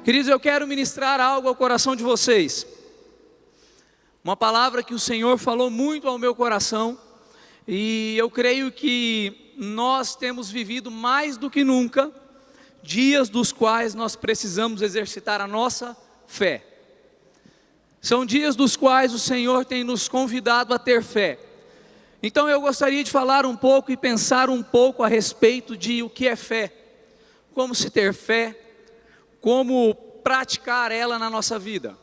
Queridos, eu quero ministrar algo ao coração de vocês. Uma palavra que o Senhor falou muito ao meu coração. E eu creio que nós temos vivido mais do que nunca dias dos quais nós precisamos exercitar a nossa fé. São dias dos quais o Senhor tem nos convidado a ter fé. Então eu gostaria de falar um pouco e pensar um pouco a respeito de o que é fé. Como se ter fé, como praticar ela na nossa vida.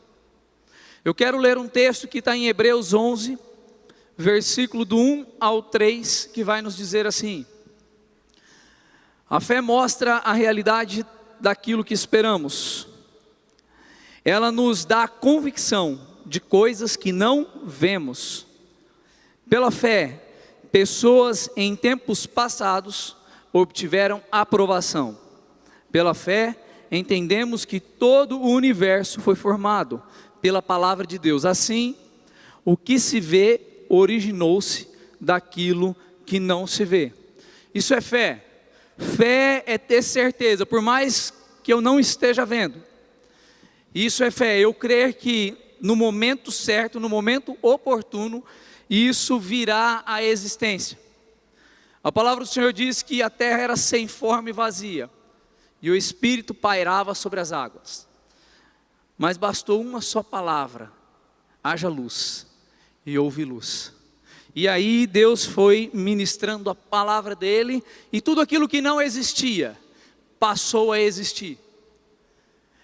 Eu quero ler um texto que está em Hebreus 11, versículo do 1 ao 3, que vai nos dizer assim: a fé mostra a realidade daquilo que esperamos. Ela nos dá convicção de coisas que não vemos. Pela fé, pessoas em tempos passados obtiveram aprovação. Pela fé, entendemos que todo o universo foi formado pela palavra de Deus. Assim, o que se vê originou-se daquilo que não se vê. Isso é fé. Fé é ter certeza, por mais que eu não esteja vendo. Isso é fé, eu crer que no momento certo, no momento oportuno, isso virá à existência. A palavra do Senhor diz que a terra era sem forma e vazia, e o Espírito pairava sobre as águas. Mas bastou uma só palavra: haja luz, e houve luz. E aí Deus foi ministrando a palavra dele, e tudo aquilo que não existia, passou a existir.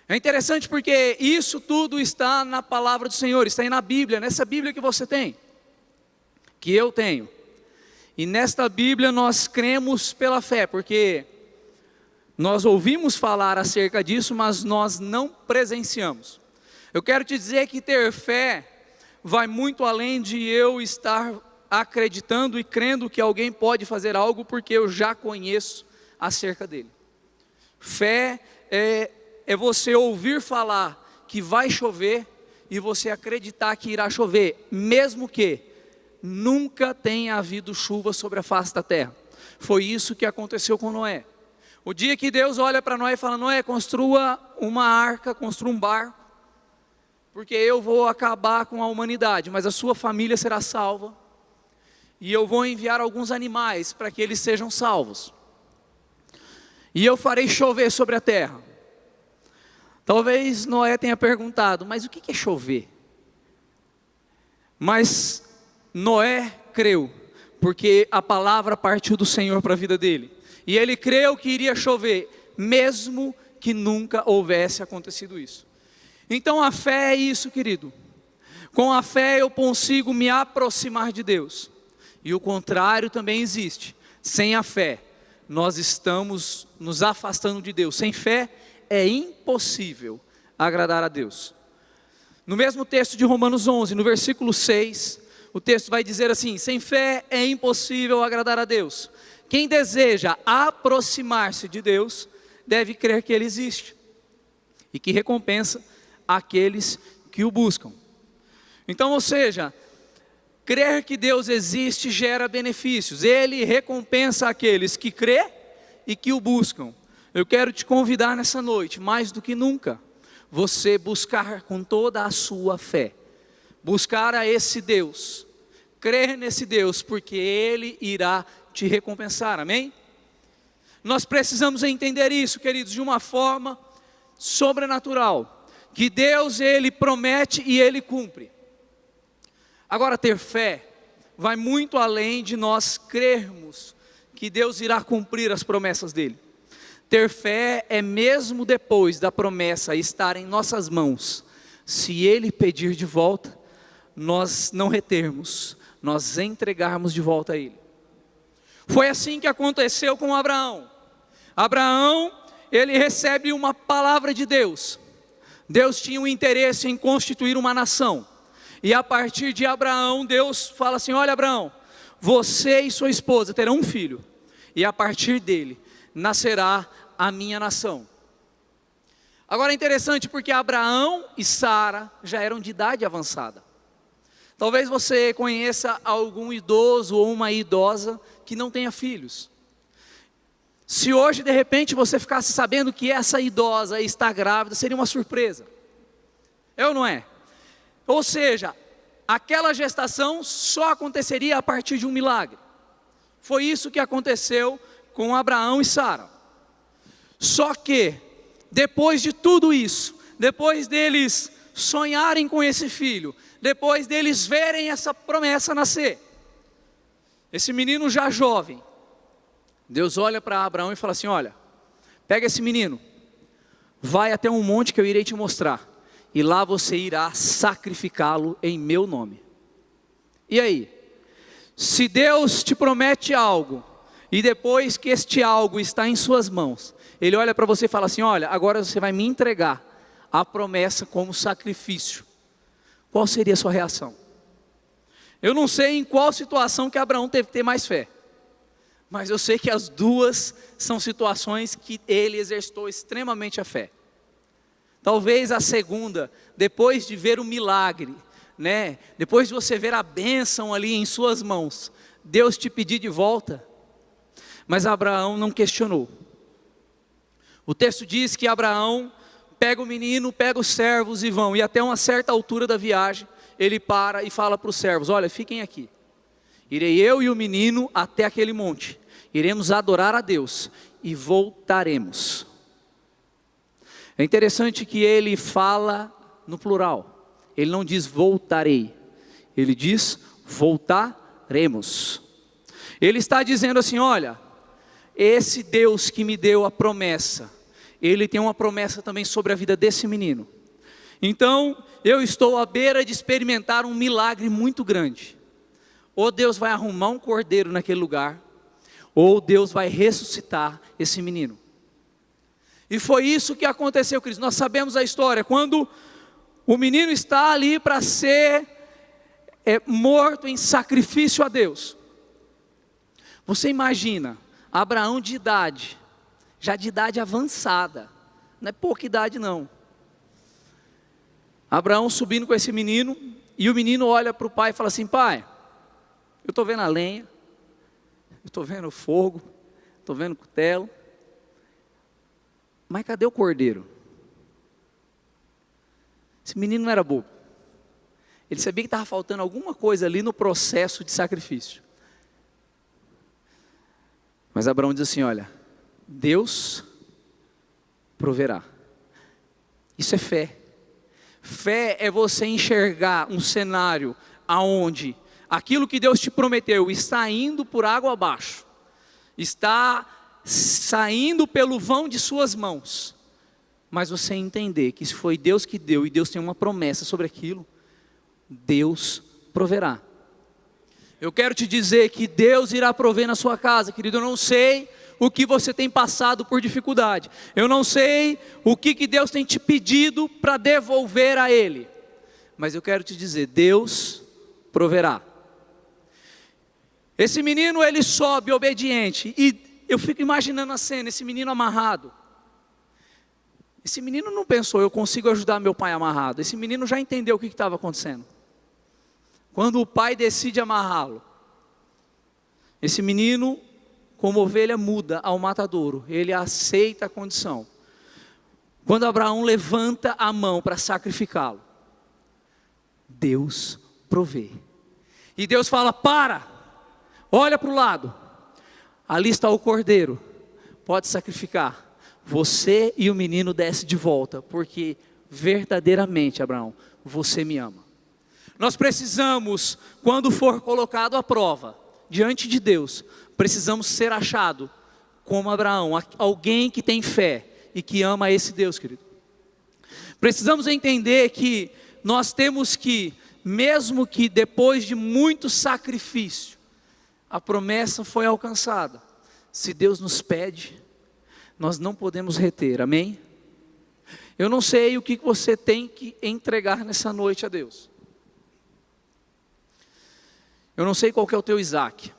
É interessante porque isso tudo está na palavra do Senhor, está aí na Bíblia, nessa Bíblia que você tem, que eu tenho. E nesta Bíblia nós cremos pela fé, porque nós ouvimos falar acerca disso, mas nós não presenciamos. Eu quero te dizer que ter fé vai muito além de eu estar acreditando e crendo que alguém pode fazer algo porque eu já conheço acerca dele. Fé é você ouvir falar que vai chover e você acreditar que irá chover, mesmo que nunca tenha havido chuva sobre a face da terra. Foi isso que aconteceu com Noé. O dia que Deus olha para Noé e fala: Noé, construa uma arca, construa um barco, porque eu vou acabar com a humanidade, mas a sua família será salva, e eu vou enviar alguns animais para que eles sejam salvos, e eu farei chover sobre a terra. Talvez Noé tenha perguntado: mas o que é chover? Mas Noé creu, porque a palavra partiu do Senhor para a vida dele, e ele creu que iria chover, mesmo que nunca houvesse acontecido isso. Então a fé é isso, querido. Com a fé eu consigo me aproximar de Deus, e o contrário também existe. Sem a fé, nós estamos nos afastando de Deus. Sem fé é impossível agradar a Deus. No mesmo texto de Romanos 11, no versículo 6, o texto vai dizer assim: sem fé é impossível agradar a Deus. Quem deseja aproximar-se de Deus, deve crer que Ele existe, e que recompensa aqueles que o buscam. Então, ou seja, crer que Deus existe gera benefícios. Ele recompensa aqueles que crê e que o buscam. Eu quero te convidar nessa noite, mais do que nunca, você buscar com toda a sua fé, buscar a esse Deus, crer nesse Deus, porque Ele irá te recompensar, amém? Nós precisamos entender isso, queridos, de uma forma sobrenatural, que Deus, Ele promete e Ele cumpre. Agora, ter fé vai muito além de nós crermos que Deus irá cumprir as promessas dEle. Ter fé é mesmo depois da promessa estar em nossas mãos, se Ele pedir de volta, nós não retermos, nós entregarmos de volta a Ele. Foi assim que aconteceu com Abraão. Abraão, ele recebe uma palavra de Deus. Deus tinha um interesse em constituir uma nação, e a partir de Abraão, Deus fala assim: olha, Abraão, você e sua esposa terão um filho, e a partir dele nascerá a minha nação. Agora é interessante porque Abraão e Sara já eram de idade avançada. Talvez você conheça algum idoso ou uma idosa que não tenha filhos. Se hoje de repente você ficasse sabendo que essa idosa está grávida, seria uma surpresa. É ou não é? Ou seja, aquela gestação só aconteceria a partir de um milagre. Foi isso que aconteceu com Abraão e Sara. Só que, depois de tudo isso, depois deles sonharem com esse filho, depois deles verem essa promessa nascer, esse menino já jovem, Deus olha para Abraão e fala assim: olha, pega esse menino, vai até um monte que eu irei te mostrar, e lá você irá sacrificá-lo em meu nome. E aí? Se Deus te promete algo, e depois que este algo está em suas mãos, Ele olha para você e fala assim: olha, agora você vai me entregar a promessa como sacrifício. Qual seria a sua reação? Eu não sei em qual situação que Abraão teve que ter mais fé, mas eu sei que as duas são situações que ele exercitou extremamente a fé. Talvez a segunda, depois de ver o milagre, né? Depois de você ver a bênção ali em suas mãos, Deus te pedir de volta. Mas Abraão não questionou. O texto diz que Abraão pega o menino, pega os servos e vão. E até uma certa altura da viagem, ele para e fala para os servos: olha, fiquem aqui. Irei eu e o menino até aquele monte. Iremos adorar a Deus e voltaremos. É interessante que ele fala no plural. Ele não diz voltarei. Ele diz voltaremos. Ele está dizendo assim: olha, esse Deus que me deu a promessa, Ele tem uma promessa também sobre a vida desse menino. Então, eu estou à beira de experimentar um milagre muito grande. Ou Deus vai arrumar um cordeiro naquele lugar, ou Deus vai ressuscitar esse menino. E foi isso que aconteceu, queridos. Nós sabemos a história. Quando o menino está ali para ser morto em sacrifício a Deus. Você imagina, Abraão de idade, já de idade avançada, não é pouca idade não. Abraão subindo com esse menino, e o menino olha para o pai e fala assim: pai, eu estou vendo a lenha, eu estou vendo o fogo, estou vendo o cutelo, mas cadê o cordeiro? Esse menino não era bobo. Ele sabia que estava faltando alguma coisa ali no processo de sacrifício. Mas Abraão diz assim: olha, Deus proverá. Isso é fé. Fé é você enxergar um cenário aonde aquilo que Deus te prometeu está indo por água abaixo, está saindo pelo vão de suas mãos, mas você entender que se foi Deus que deu e Deus tem uma promessa sobre aquilo, Deus proverá. Eu quero te dizer que Deus irá prover na sua casa, querido. Eu não sei o que você tem passado por dificuldade, eu não sei o que Deus tem te pedido para devolver a Ele, mas eu quero te dizer, Deus proverá. Esse menino, ele sobe obediente, e eu fico imaginando a cena, esse menino amarrado. Esse menino não pensou: eu consigo ajudar meu pai amarrado. Esse menino já entendeu o que estava acontecendo. Quando o pai decide amarrá-lo, esse menino, como ovelha muda ao matadouro, ele aceita a condição. Quando Abraão levanta a mão para sacrificá-lo, Deus provê. E Deus fala: para, olha para o lado, ali está o cordeiro, pode sacrificar. Você e o menino desce de volta, porque verdadeiramente, Abraão, você me ama. Nós precisamos, quando for colocado à prova, diante de Deus, precisamos ser achado como Abraão, alguém que tem fé e que ama esse Deus, querido. Precisamos entender que nós temos que, mesmo que depois de muito sacrifício, a promessa foi alcançada. Se Deus nos pede, nós não podemos reter, amém? Eu não sei o que você tem que entregar nessa noite a Deus. Eu não sei qual que é o teu Isaac.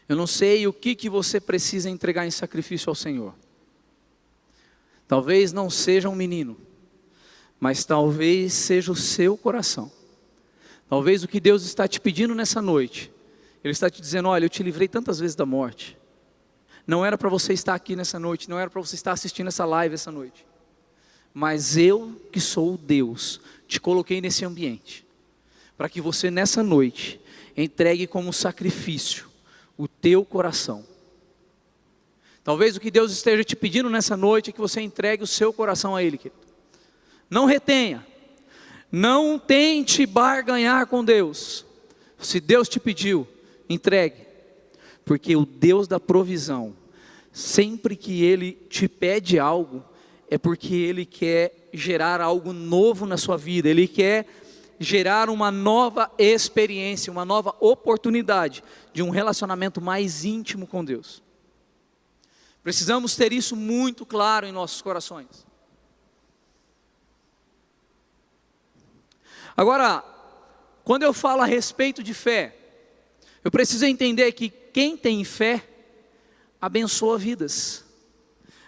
Eu não sei o que você precisa entregar em sacrifício ao Senhor. Talvez não seja um menino, mas talvez seja o seu coração. Talvez o que Deus está te pedindo nessa noite, Ele está te dizendo: olha, eu te livrei tantas vezes da morte. Não era para você estar aqui nessa noite, não era para você estar assistindo essa live essa noite. Mas eu, que sou o Deus, te coloquei nesse ambiente, para que você nessa noite entregue como sacrifício o teu coração. Talvez o que Deus esteja te pedindo nessa noite é que você entregue o seu coração a Ele, querido. Não retenha, não tente barganhar com Deus. Se Deus te pediu, entregue, porque o Deus da provisão, sempre que Ele te pede algo, é porque Ele quer gerar algo novo na sua vida, Ele quer gerar uma nova experiência, uma nova oportunidade de um relacionamento mais íntimo com Deus. Precisamos ter isso muito claro em nossos corações. Agora, quando eu falo a respeito de fé, eu preciso entender que quem tem fé abençoa vidas.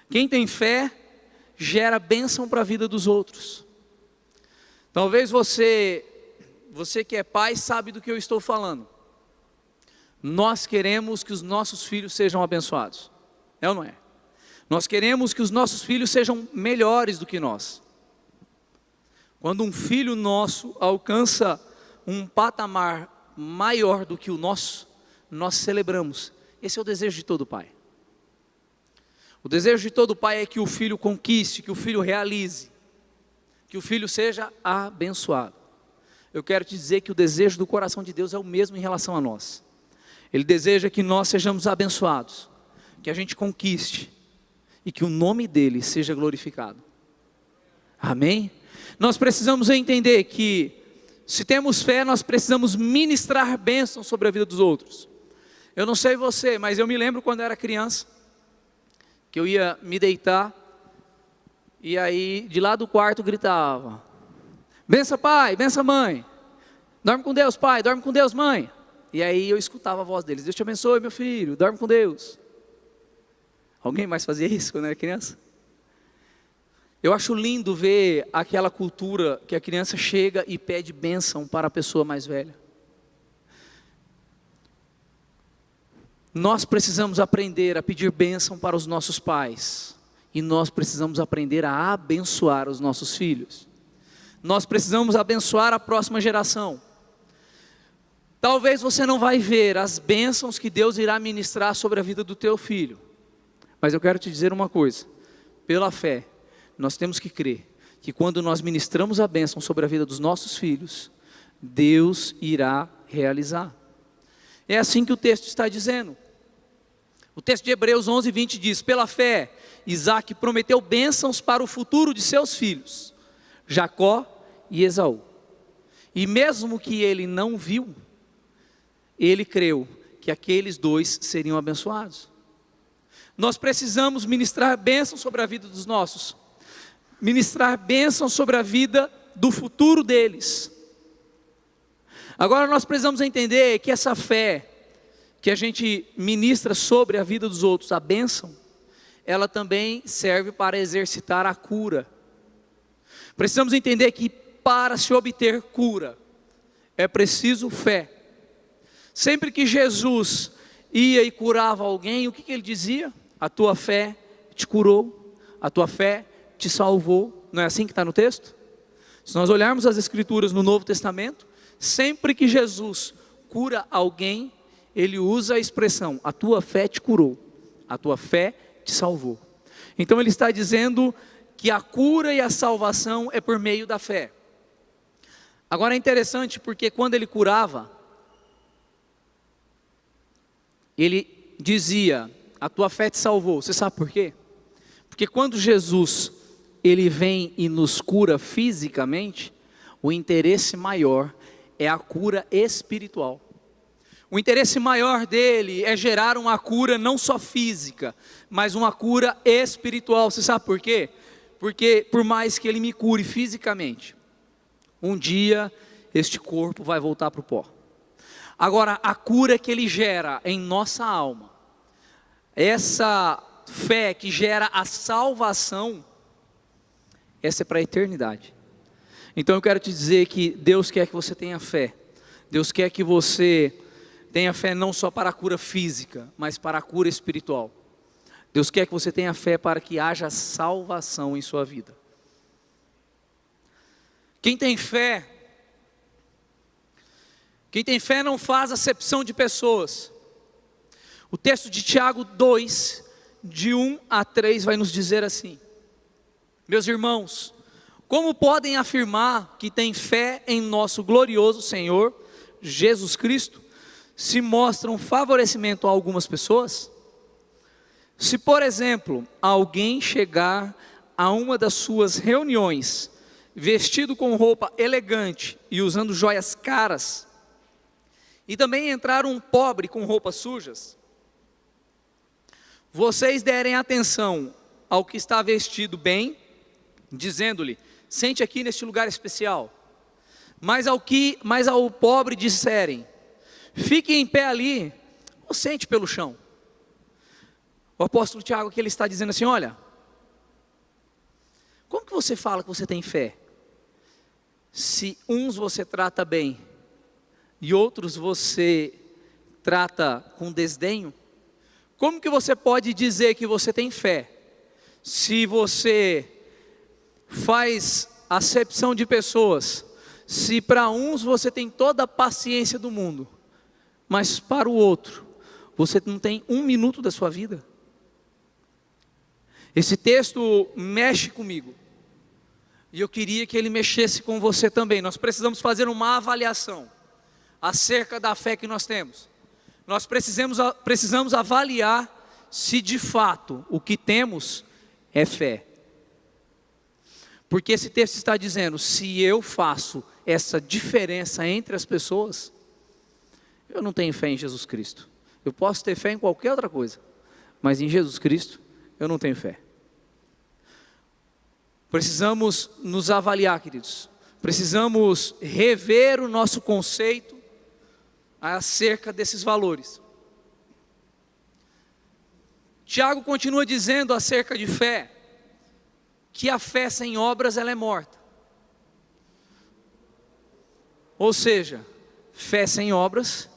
Quem tem fé gera bênção para a vida dos outros. Talvez você que é pai sabe do que eu estou falando. Nós queremos que os nossos filhos sejam abençoados. É ou não é? Nós queremos que os nossos filhos sejam melhores do que nós. Quando um filho nosso alcança um patamar maior do que o nosso, nós celebramos. Esse é o desejo de todo pai. O desejo de todo pai é que o filho conquiste, que o filho realize, que o filho seja abençoado. Eu quero te dizer que o desejo do coração de Deus é o mesmo em relação a nós. Ele deseja que nós sejamos abençoados, que a gente conquiste e que o nome dele seja glorificado. Amém? Nós precisamos entender que, se temos fé, nós precisamos ministrar bênçãos sobre a vida dos outros. Eu não sei você, mas eu me lembro quando eu era criança, que eu ia me deitar, e aí de lá do quarto gritava: benção pai, benção mãe, dorme com Deus pai, dorme com Deus mãe. E aí eu escutava a voz deles: Deus te abençoe meu filho, dorme com Deus. Alguém mais fazia isso quando era criança? Eu acho lindo ver aquela cultura que a criança chega e pede bênção para a pessoa mais velha. Nós precisamos aprender a pedir bênção para os nossos pais. E nós precisamos aprender a abençoar os nossos filhos. Nós precisamos abençoar a próxima geração. Talvez você não vai ver as bênçãos que Deus irá ministrar sobre a vida do teu filho. Mas eu quero te dizer uma coisa. Pela fé, nós temos que crer que quando nós ministramos a bênção sobre a vida dos nossos filhos, Deus irá realizar. É assim que o texto está dizendo. O texto de Hebreus 11:20 diz: pela fé, Isaque prometeu bênçãos para o futuro de seus filhos, Jacó e Esaú. E mesmo que ele não viu, ele creu que aqueles dois seriam abençoados. Nós precisamos ministrar bênçãos sobre a vida dos nossos, ministrar bênçãos sobre a vida do futuro deles. Agora nós precisamos entender que essa fé que a gente ministra sobre a vida dos outros, a bênção, ela também serve para exercitar a cura. Precisamos entender que para se obter cura, é preciso fé. Sempre que Jesus ia e curava alguém, o que ele dizia? A tua fé te curou, a tua fé te salvou. Não é assim que está no texto? Se nós olharmos as escrituras no Novo Testamento, sempre que Jesus cura alguém, ele usa a expressão: a tua fé te curou, a tua fé te salvou. Então ele está dizendo que a cura e a salvação é por meio da fé. Agora é interessante porque quando ele curava, ele dizia: a tua fé te salvou. Você sabe por quê? Porque quando Jesus ele vem e nos cura fisicamente, o interesse maior é a cura espiritual. O interesse maior dele é gerar uma cura não só física, mas uma cura espiritual. Você sabe por quê? Porque por mais que ele me cure fisicamente, um dia este corpo vai voltar para o pó. Agora, a cura que ele gera em nossa alma, essa fé que gera a salvação, essa é para a eternidade. Então eu quero te dizer que Deus quer que você tenha fé. Deus quer que você tenha fé não só para a cura física, mas para a cura espiritual. Deus quer que você tenha fé para que haja salvação em sua vida. Quem tem fé não faz acepção de pessoas. O texto de Tiago 2, de 1 a 3 vai nos dizer assim: meus irmãos, como podem afirmar que têm fé em nosso glorioso Senhor Jesus Cristo, se mostram favorecimento a algumas pessoas? Se, por exemplo, alguém chegar a uma das suas reuniões, vestido com roupa elegante e usando joias caras, e também entrar um pobre com roupas sujas, vocês derem atenção ao que está vestido bem, dizendo-lhe: sente aqui neste lugar especial. Mas ao pobre disserem: fique em pé ali, ou sente pelo chão. O apóstolo Tiago aqui ele está dizendo assim: olha, como que você fala que você tem fé, se uns você trata bem e outros você trata com desdenho? Como que você pode dizer que você tem fé, se você faz acepção de pessoas, se para uns você tem toda a paciência do mundo, mas para o outro, você não tem um minuto da sua vida? Esse texto mexe comigo, e eu queria que ele mexesse com você também. Nós precisamos fazer uma avaliação acerca da fé que nós temos. Nós precisamos avaliar se de fato o que temos é fé. Porque esse texto está dizendo: se eu faço essa diferença entre as pessoas, eu não tenho fé em Jesus Cristo. Eu posso ter fé em qualquer outra coisa, mas em Jesus Cristo eu não tenho fé. Precisamos nos avaliar, queridos. Precisamos rever o nosso conceito acerca desses valores. Tiago continua dizendo acerca de fé, que a fé sem obras ela é morta. Ou seja, fé sem obras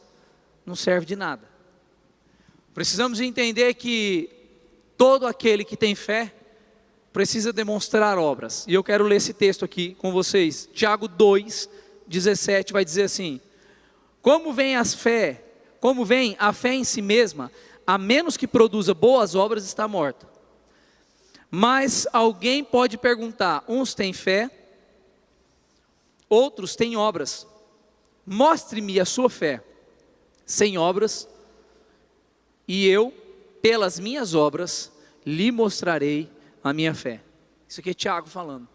não serve de nada. Precisamos entender que todo aquele que tem fé precisa demonstrar obras. E eu quero ler esse texto aqui com vocês. Tiago 2:17 vai dizer assim: como vem a fé em si mesma, a menos que produza boas obras, está morta. Mas alguém pode perguntar: uns têm fé, outros têm obras. Mostre-me a sua fé sem obras, e eu, pelas minhas obras, lhe mostrarei a minha fé. Isso aqui é Tiago falando.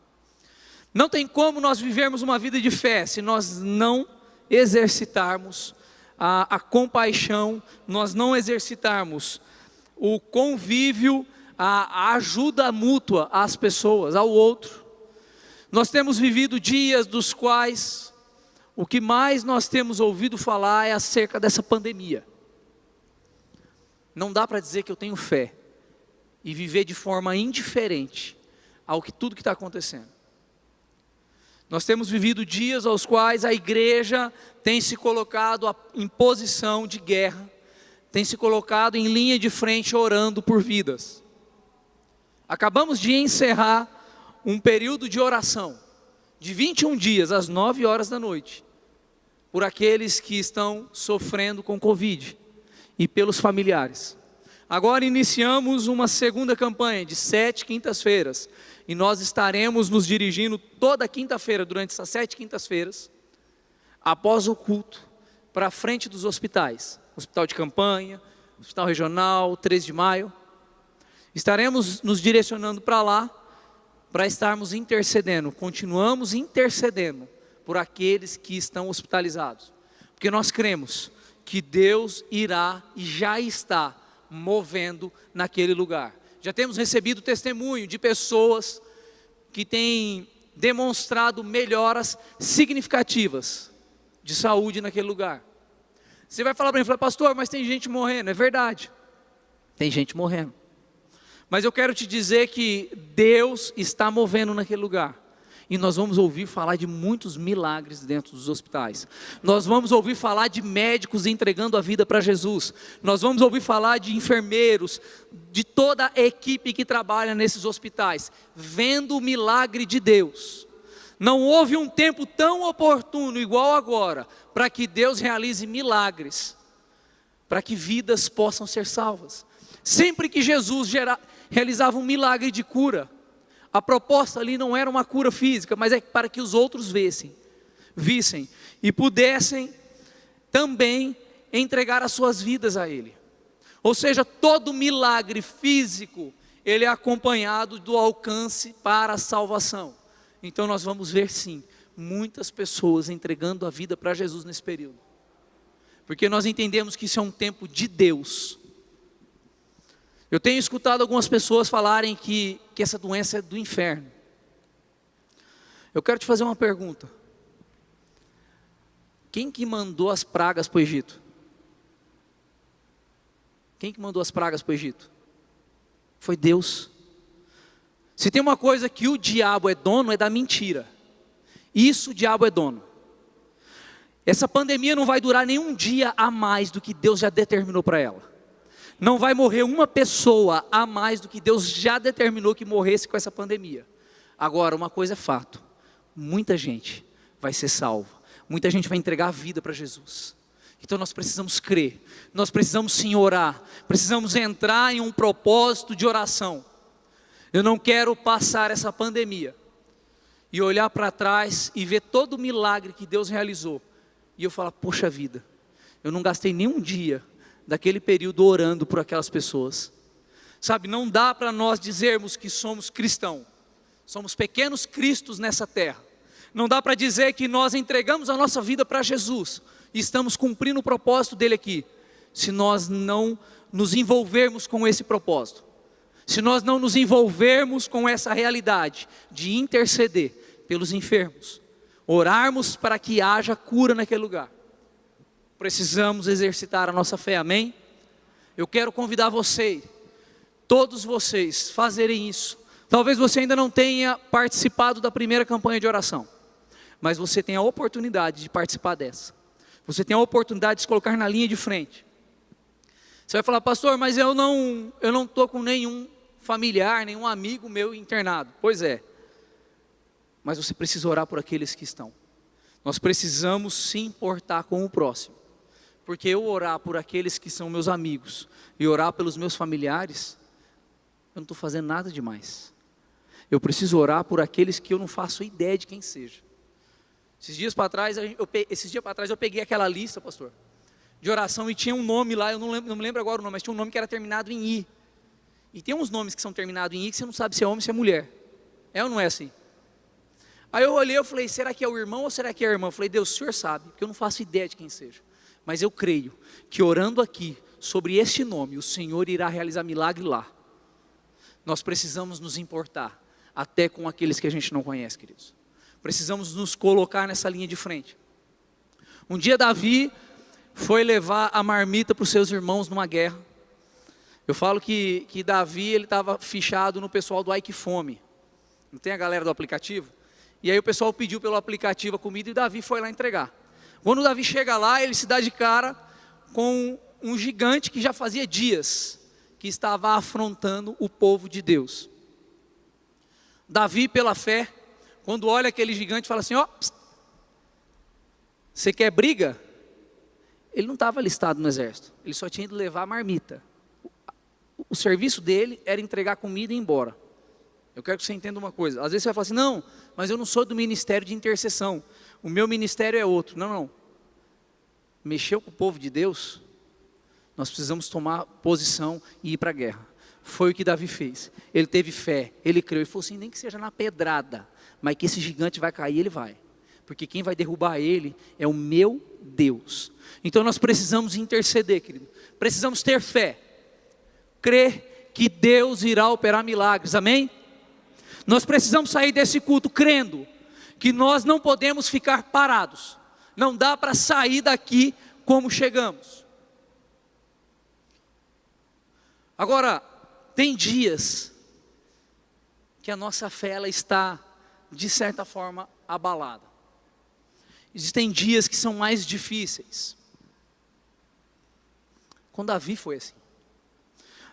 Não tem como nós vivermos uma vida de fé se nós não exercitarmos a compaixão, nós não exercitarmos o convívio, a ajuda mútua às pessoas, ao outro. Nós temos vivido dias dos quais o que mais nós temos ouvido falar é acerca dessa pandemia. Não dá para dizer que eu tenho fé e viver de forma indiferente ao que tudo que está acontecendo. Nós temos vivido dias aos quais a igreja tem se colocado em posição de guerra, tem se colocado em linha de frente orando por vidas. Acabamos de encerrar um período de oração de 21 dias às 9 horas da noite, por aqueles que estão sofrendo com Covid e pelos familiares. Agora iniciamos uma segunda campanha de 7 quintas-feiras, e nós estaremos nos dirigindo toda quinta-feira, durante essas 7 quintas-feiras, após o culto, para a frente dos hospitais, hospital de campanha, hospital regional, 13 de maio, estaremos nos direcionando para lá, para estarmos intercedendo, continuamos intercedendo por aqueles que estão hospitalizados, porque nós cremos que Deus irá e já está movendo naquele lugar. Já temos recebido testemunho de pessoas que têm demonstrado melhoras significativas de saúde naquele lugar. Você vai falar para mim, pastor, mas tem gente morrendo. É verdade, tem gente morrendo, mas eu quero te dizer que Deus está movendo naquele lugar, E nós vamos ouvir falar de muitos milagres dentro dos hospitais. Nós vamos ouvir falar de médicos entregando a vida para Jesus. Nós vamos ouvir falar de enfermeiros, de toda a equipe que trabalha nesses hospitais, vendo o milagre de Deus. Não houve um tempo tão oportuno igual agora, para que Deus realize milagres, para que vidas possam ser salvas. Sempre que Jesus realizava um milagre de cura, a proposta ali não era uma cura física, mas é para que os outros vissem e pudessem também entregar as suas vidas a Ele. Ou seja, todo milagre físico, ele é acompanhado do alcance para a salvação. Então nós vamos ver sim, muitas pessoas entregando a vida para Jesus nesse período. Porque nós entendemos que isso é um tempo de Deus. Eu tenho escutado algumas pessoas falarem que essa doença é do inferno. Eu quero te fazer uma pergunta. Quem que mandou as pragas para o Egito? Quem que mandou as pragas para o Egito? Foi Deus. Se tem uma coisa que o diabo é dono, é da mentira. Isso o diabo é dono. Essa pandemia não vai durar nenhum dia a mais do que Deus já determinou para ela. Não vai morrer uma pessoa a mais do que Deus já determinou que morresse com essa pandemia. Agora, uma coisa é fato: muita gente vai ser salva, muita gente vai entregar a vida para Jesus. Então nós precisamos crer, nós precisamos sim orar, precisamos entrar em um propósito de oração. Eu não quero passar essa pandemia e olhar para trás e ver todo o milagre que Deus realizou, e eu falar: poxa vida, eu não gastei nenhum dia daquele período orando por aquelas pessoas. Sabe, não dá para nós dizermos que somos cristãos, somos pequenos cristos nessa terra. Não dá para dizer que nós entregamos a nossa vida para Jesus e estamos cumprindo o propósito dele aqui, se nós não nos envolvermos com esse propósito, se nós não nos envolvermos com essa realidade de interceder pelos enfermos, orarmos para que haja cura naquele lugar. Precisamos exercitar a nossa fé, amém? Eu quero convidar você, todos vocês, fazerem isso. Talvez você ainda não tenha participado da primeira campanha de oração, mas você tem a oportunidade de participar dessa. Você tem a oportunidade de se colocar na linha de frente. Você vai falar: pastor, mas eu não estou com nenhum familiar, nenhum amigo meu internado. Pois é, mas você precisa orar por aqueles que estão. Nós precisamos se importar com o próximo. Porque eu orar por aqueles que são meus amigos e orar pelos meus familiares, eu não estou fazendo nada demais. Eu preciso orar por aqueles que eu não faço ideia de quem seja. Esses dias para trás eu peguei aquela lista, pastor, de oração, e tinha um nome lá, eu não me lembro agora o nome, mas tinha um nome que era terminado em I. E tem uns nomes que são terminados em I que você não sabe se é homem ou se é mulher. É ou não é assim? Aí eu olhei e falei: será que é o irmão ou será que é a irmã? Eu falei: Deus, o Senhor sabe, porque eu não faço ideia de quem seja. Mas eu creio que orando aqui sobre este nome, o Senhor irá realizar milagre lá. Nós precisamos nos importar até com aqueles que a gente não conhece, queridos. Precisamos nos colocar nessa linha de frente. Um dia Davi foi levar a marmita para os seus irmãos numa guerra. Eu falo que Davi, ele estava fichado no pessoal do Ai Que Fome. Não tem a galera do aplicativo? E aí o pessoal pediu pelo aplicativo a comida e Davi foi lá entregar. Quando Davi chega lá, ele se dá de cara com um gigante que já fazia dias que estava afrontando o povo de Deus. Davi, pela fé, quando olha aquele gigante, fala assim: ó, você quer briga? Ele não estava alistado no exército, ele só tinha ido levar a marmita. O serviço dele era entregar comida e ir embora. Eu quero que você entenda uma coisa. Às vezes você vai falar assim: não, mas eu não sou do ministério de intercessão, o meu ministério é outro. Não. Mexeu com o povo de Deus, nós precisamos tomar posição e ir para a guerra. Foi o que Davi fez. Ele teve fé, ele creu, ele falou assim: nem que seja na pedrada, mas que esse gigante vai cair, ele vai. Porque quem vai derrubar ele é o meu Deus. Então nós precisamos interceder, querido. Precisamos ter fé. Crer que Deus irá operar milagres, amém? Nós precisamos sair desse culto crendo que nós não podemos ficar parados. Não dá para sair daqui como chegamos. Agora, tem dias que a nossa fé ela está de certa forma, abalada. Existem dias que são mais difíceis. Com Davi foi assim.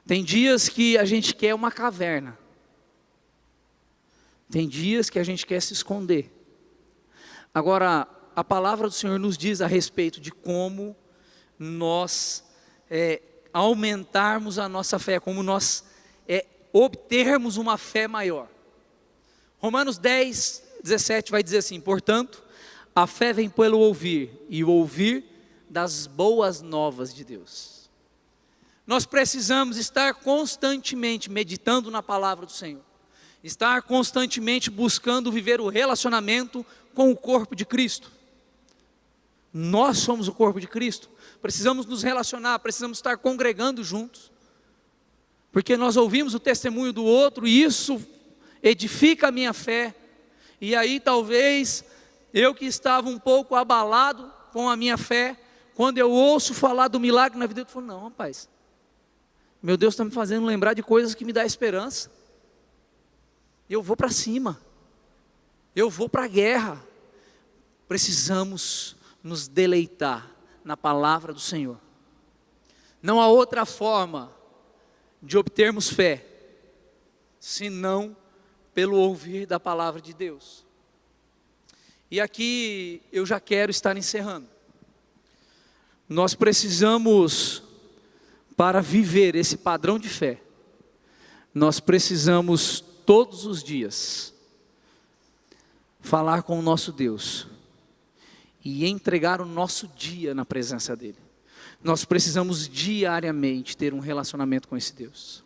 Tem dias que a gente quer uma caverna. Tem dias que a gente quer se esconder. Agora, a palavra do Senhor nos diz a respeito de como nós aumentarmos a nossa fé, como nós obtermos uma fé maior. Romanos 10, 17 vai dizer assim: portanto, a fé vem pelo ouvir, e o ouvir das boas novas de Deus. Nós precisamos estar constantemente meditando na palavra do Senhor, estar constantemente buscando viver o relacionamento com o corpo de Cristo. Nós somos o corpo de Cristo, precisamos nos relacionar, precisamos estar congregando juntos, porque nós ouvimos o testemunho do outro, e isso edifica a minha fé. E aí talvez eu que estava um pouco abalado com a minha fé, quando eu ouço falar do milagre na vida, eu falo: não, rapaz, meu Deus está me fazendo lembrar de coisas que me dão esperança. Eu vou para cima, eu vou para a guerra. Precisamos nos deleitar na palavra do Senhor. Não há outra forma de obtermos fé, senão pelo ouvir da palavra de Deus. E aqui eu já quero estar encerrando. Nós precisamos, para viver esse padrão de fé, nós precisamos todos os dias falar com o nosso Deus e entregar o nosso dia na presença dEle. Nós precisamos diariamente ter um relacionamento com esse Deus.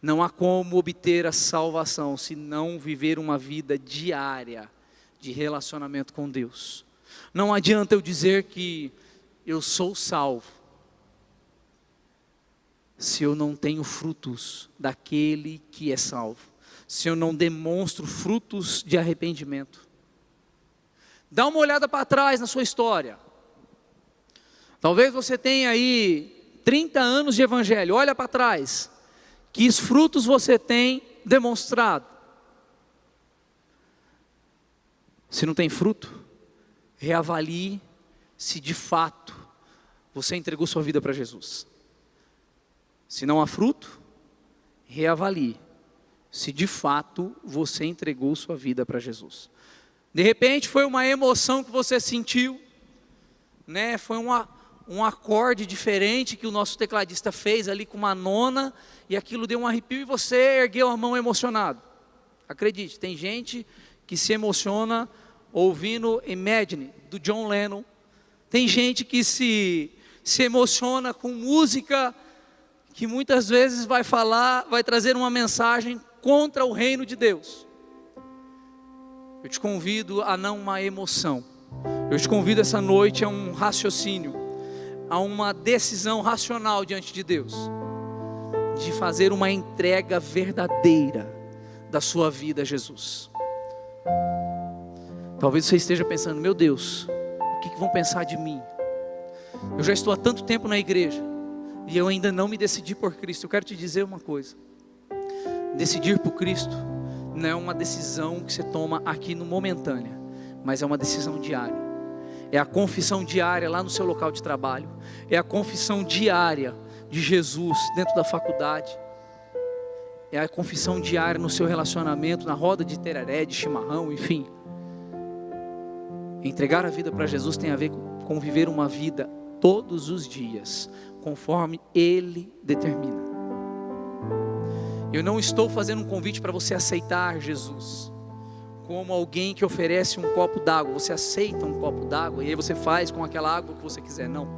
Não há como obter a salvação se não viver uma vida diária de relacionamento com Deus. Não adianta eu dizer que eu sou salvo, se eu não tenho frutos daquele que é salvo, se eu não demonstro frutos de arrependimento. Dá uma olhada para trás na sua história. Talvez você tenha aí 30 anos de evangelho, olha para trás. Que frutos você tem demonstrado? Se não tem fruto, reavalie se de fato você entregou sua vida para Jesus. Se não há fruto, reavalie se de fato você entregou sua vida para Jesus. De repente foi uma emoção que você sentiu, né? Foi um acorde diferente que o nosso tecladista fez ali com uma nona, e aquilo deu um arrepio e você ergueu a mão emocionado. Acredite, tem gente que se emociona ouvindo Imagine, do John Lennon. Tem gente que se emociona com música que muitas vezes vai trazer uma mensagem contra o reino de Deus. Eu te convido a não uma emoção. Eu te convido essa noite a um raciocínio, a uma decisão racional diante de Deus, de fazer uma entrega verdadeira da sua vida a Jesus. Talvez você esteja pensando: meu Deus, o que vão pensar de mim? Eu já estou há tanto tempo na igreja e eu ainda não me decidi por Cristo. Eu quero te dizer uma coisa: decidir por Cristo não é uma decisão que você toma aqui no momentânea, mas é uma decisão diária. É a confissão diária lá no seu local de trabalho, é a confissão diária de Jesus dentro da faculdade, é a confissão diária no seu relacionamento, na roda de tereré, de chimarrão, enfim. Entregar a vida para Jesus tem a ver com viver uma vida todos os dias, conforme Ele determina. Eu não estou fazendo um convite para você aceitar Jesus como alguém que oferece um copo d'água. Você aceita um copo d'água e aí você faz com aquela água o que você quiser. Não,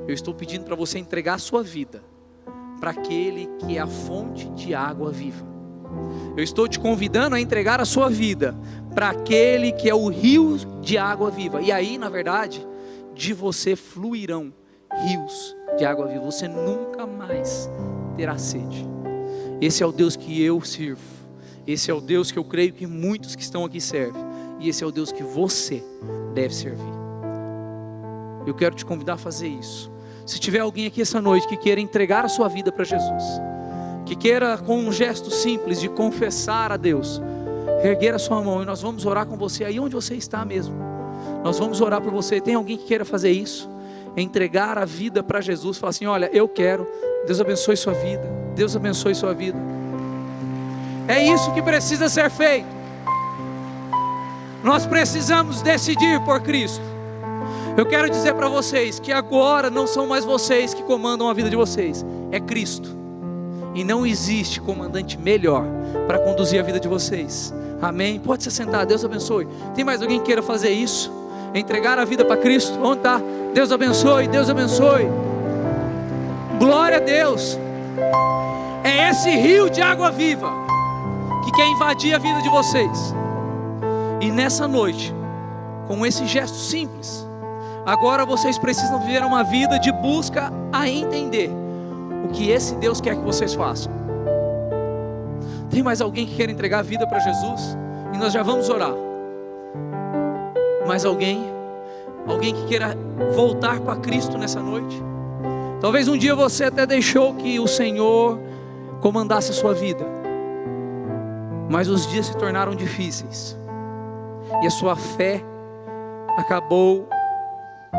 eu estou pedindo para você entregar a sua vida para aquele que é a fonte de água viva. Eu estou te convidando a entregar a sua vida para aquele que é o rio de água viva. E aí, na verdade, de você fluirão rios de água viva. Você nunca mais terá sede. Esse é o Deus que eu sirvo. Esse é o Deus que eu creio que muitos que estão aqui servem. E esse é o Deus que você deve servir. Eu quero te convidar a fazer isso. Se tiver alguém aqui essa noite que queira entregar a sua vida para Jesus, que queira com um gesto simples de confessar a Deus: erguer a sua mão e nós vamos orar com você aí onde você está mesmo. Nós vamos orar por você. Tem alguém que queira fazer isso? Entregar a vida para Jesus, falar assim: olha, eu quero. Deus abençoe sua vida. Deus abençoe sua vida. É isso que precisa ser feito. Nós precisamos decidir por Cristo. Eu quero dizer para vocês que agora não são mais vocês que comandam a vida de vocês, é Cristo. E não existe comandante melhor para conduzir a vida de vocês. Amém? Pode se sentar, Deus abençoe. Tem mais alguém que queira fazer isso? Entregar a vida para Cristo? Onde está? Deus abençoe, Deus abençoe. Glória a Deus. É esse rio de água viva que quer invadir a vida de vocês. E nessa noite, com esse gesto simples, agora vocês precisam viver uma vida de busca a entender o que esse Deus quer que vocês façam. Tem mais alguém que quer entregar a vida para Jesus? E nós já vamos orar. Mais alguém? Alguém que queira voltar para Cristo nessa noite? Talvez um dia você até deixou que o Senhor comandasse a sua vida, mas os dias se tornaram difíceis e a sua fé acabou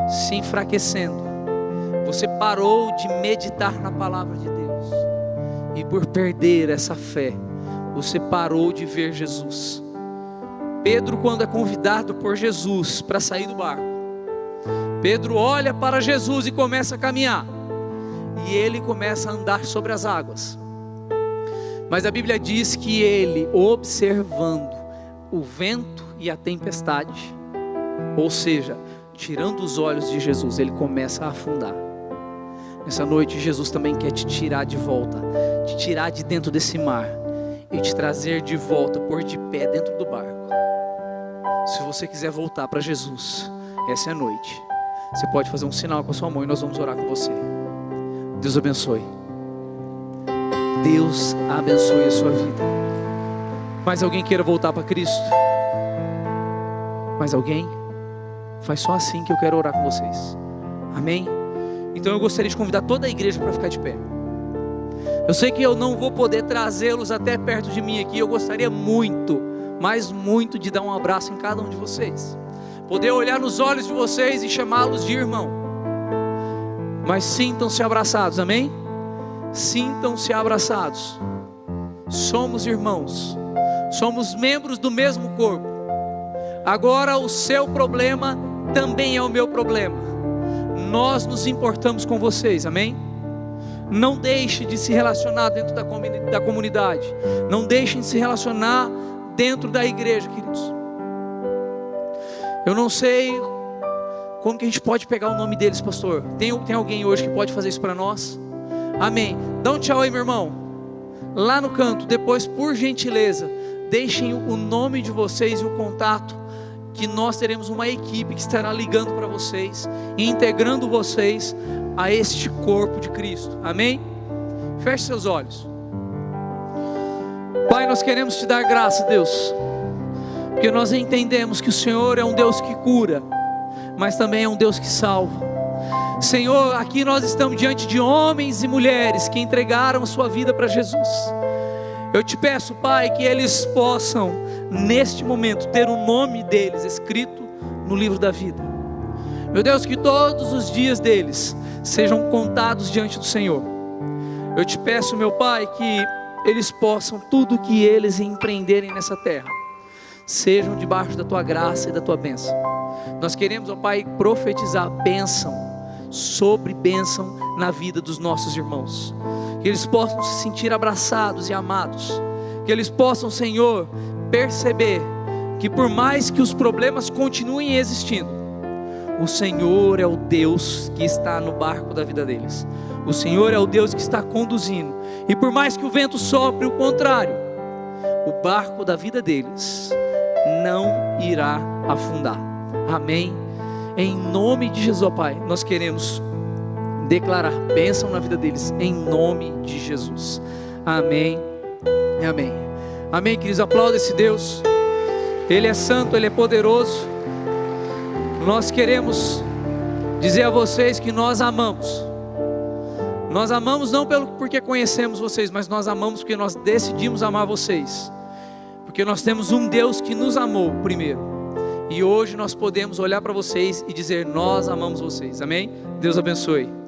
se enfraquecendo. Você parou de meditar na palavra de Deus, e por perder essa fé, você parou de ver Jesus. Pedro, quando é convidado por Jesus para sair do barco, Pedro olha para Jesus e começa a caminhar, e ele começa a andar sobre as águas. Mas a Bíblia diz que ele, observando o vento e a tempestade, ou seja, tirando os olhos de Jesus, ele começa a afundar. Nessa noite Jesus também quer te tirar de volta, te tirar de dentro desse mar e te trazer de volta, pôr de pé dentro do barco. Se você quiser voltar para Jesus, essa é a noite. Você pode fazer um sinal com a sua mão e nós vamos orar com você. Deus abençoe. Deus abençoe a sua vida. Mais alguém queira voltar para Cristo? Mais alguém? Faz só assim que eu quero orar com vocês. Amém? Então eu gostaria de convidar toda a igreja para ficar de pé. Eu sei que eu não vou poder trazê-los até perto de mim aqui. Eu gostaria muito, mas muito, de dar um abraço em cada um de vocês, poder olhar nos olhos de vocês e chamá-los de irmão. Mas sintam-se abraçados, amém? Sintam-se abraçados. Somos irmãos, somos membros do mesmo corpo. Agora o seu problema também é o meu problema. Nós nos importamos com vocês, amém? Não deixe de se relacionar dentro da comunidade. Não deixem de se relacionar dentro da igreja, queridos. Eu não sei como que a gente pode pegar o nome deles, pastor. Tem alguém hoje que pode fazer isso para nós? Amém. Dá um tchau aí, meu irmão. Lá no canto, depois, por gentileza, deixem o nome de vocês e o contato, que nós teremos uma equipe que estará ligando para vocês e integrando vocês a este corpo de Cristo. Amém? Feche seus olhos. Pai, nós queremos te dar graça, Deus, porque nós entendemos que o Senhor é um Deus que cura, mas também é um Deus que salva. Senhor, aqui nós estamos diante de homens e mulheres que entregaram a sua vida para Jesus. Eu te peço, Pai, que eles possam, neste momento, ter o nome deles escrito no livro da vida. Meu Deus, que todos os dias deles sejam contados diante do Senhor. Eu te peço, meu Pai, que eles possam, tudo que eles empreenderem nessa terra, sejam debaixo da Tua graça e da Tua bênção. Nós queremos, ó Pai, profetizar bênção sobre bênção na vida dos nossos irmãos. Que eles possam se sentir abraçados e amados. Que eles possam, Senhor, perceber que por mais que os problemas continuem existindo, o Senhor é o Deus que está no barco da vida deles. O Senhor é o Deus que está conduzindo. E por mais que o vento sopre o contrário, o barco da vida deles não irá afundar. Amém? Em nome de Jesus, ó Pai, nós queremos declarar bênção na vida deles, em nome de Jesus. Amém e amém. Amém, queridos, aplauda esse Deus. Ele é santo, Ele é poderoso. Nós queremos dizer a vocês que nós amamos. Nós amamos não porque conhecemos vocês, mas nós amamos porque nós decidimos amar vocês. porque nós temos um Deus que nos amou primeiro, e hoje nós podemos olhar para vocês e dizer: nós amamos vocês. Amém? Deus abençoe.